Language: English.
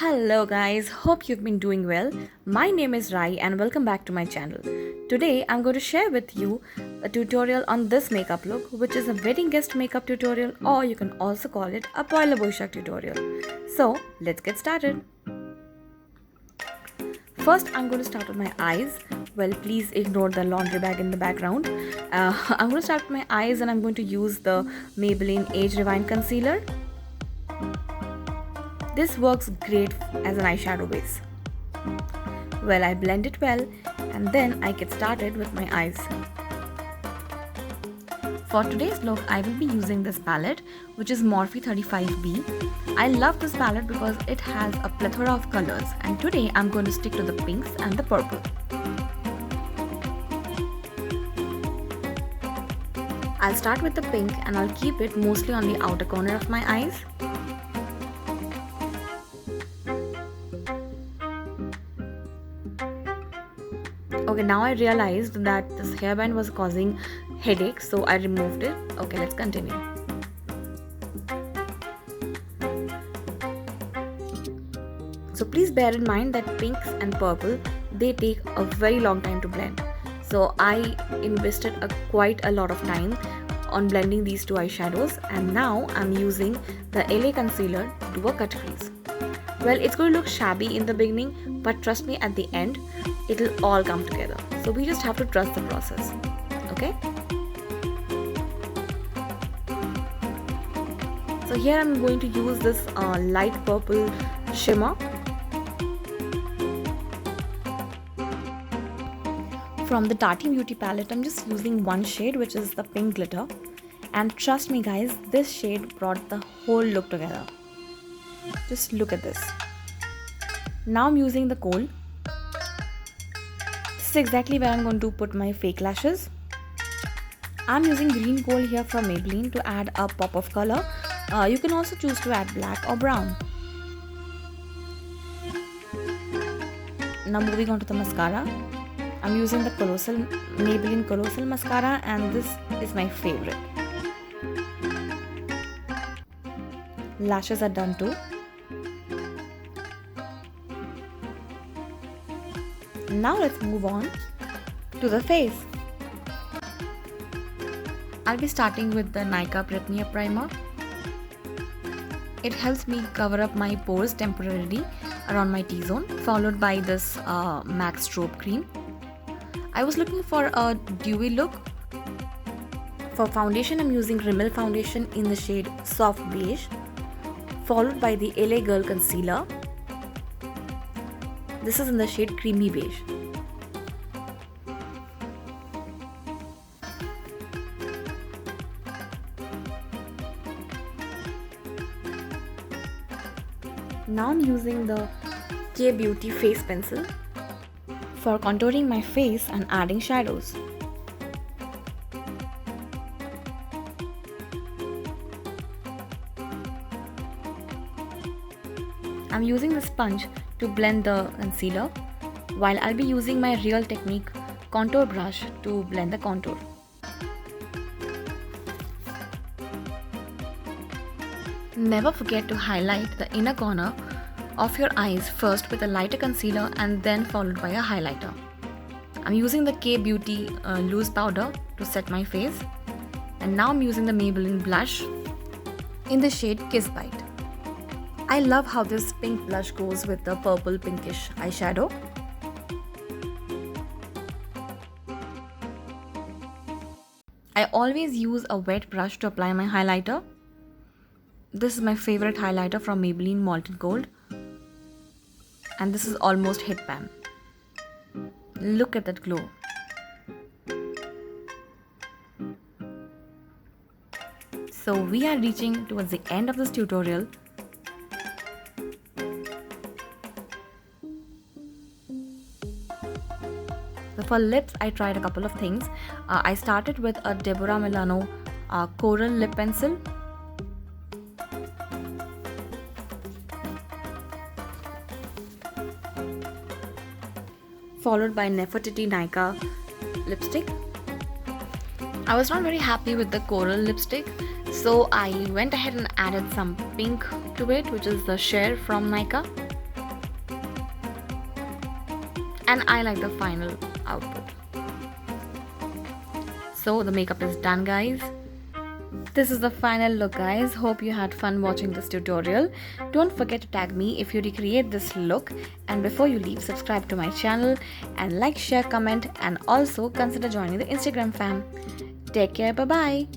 Hello guys, hope you've been doing well. My name is Rai and welcome back to my channel. Today I'm going to share with you a tutorial on this makeup look, which is a wedding guest makeup tutorial, or you can also call it a Poila Boishak tutorial. So let's get started. First I'm going to start with my eyes. Well, please ignore the laundry bag in the background. I'm going to start with my eyes and I'm going to use the Maybelline Age Rewind Concealer. This works great as an eyeshadow base. Well, I blend it well and then I get started with my eyes. For today's look, I will be using this palette, which is Morphe 35B. I love this palette because it has a plethora of colors, and today I'm going to stick to the pinks and the purple. I'll start with the pink and I'll keep it mostly on the outer corner of my eyes. Okay, now I realized that this hairband was causing headache, so I removed it. Okay, let's continue. So please bear in mind that pinks and purple, they take a very long time to blend. So I invested quite a lot of time on blending these two eyeshadows, and now I'm using the LA concealer to do a cut crease. Well, it's going to look shabby in the beginning, but trust me, at the end it'll all come together. So we just have to trust the process. Okay, so here I'm going to use this light purple shimmer from the Tati Beauty palette. I'm just using one shade, which is the pink glitter, and trust me guys, this shade brought the whole look together. Just look at this. Now I'm using the kohl. This is exactly where I'm going to put my fake lashes. I'm using green kohl here from Maybelline to add a pop of color. You can also choose to add black or brown. Now moving on to the mascara. I'm using the Maybelline Colossal Mascara, and this is my favorite. Lashes are done too. Now let's move on to the face. I'll be starting with the Nykaa Pretnier Primer. It helps me cover up my pores temporarily around my T-zone, followed by this MAC Strobe Cream. I was looking for a dewy look. For foundation, I'm using Rimmel foundation in the shade Soft Beige, followed by the LA Girl Concealer. This is in the shade Creamy Beige. Now I'm using the K Beauty Face Pencil for contouring my face and adding shadows. I'm using the sponge to blend the concealer, while I'll be using my Real Technique contour brush to blend the contour. Never forget to highlight the inner corner of your eyes first with a lighter concealer and then followed by a highlighter. I'm using the K Beauty loose powder to set my face, and now I'm using the Maybelline blush in the shade Kiss Bite. I love how this pink blush goes with the purple pinkish eyeshadow. I always use a wet brush to apply my highlighter. This is my favorite highlighter from Maybelline Molten Gold, and this is almost hit pan. Look at that glow. So we are reaching towards the end of this tutorial. So for lips, I tried a couple of things. I started with a Deborah Milano Coral Lip Pencil. Followed by Nefertiti Nykaa lipstick. I was not very happy with the coral lipstick, so I went ahead and added some pink to it, which is the Share from Nykaa. and I like the final output. So the makeup is done, guys. This is the final look, guys. Hope you had fun watching this tutorial. Don't forget to tag me if you recreate this look, and before you leave, subscribe to my channel and like, share, comment, and also consider joining the Instagram fam. Take care. Bye bye.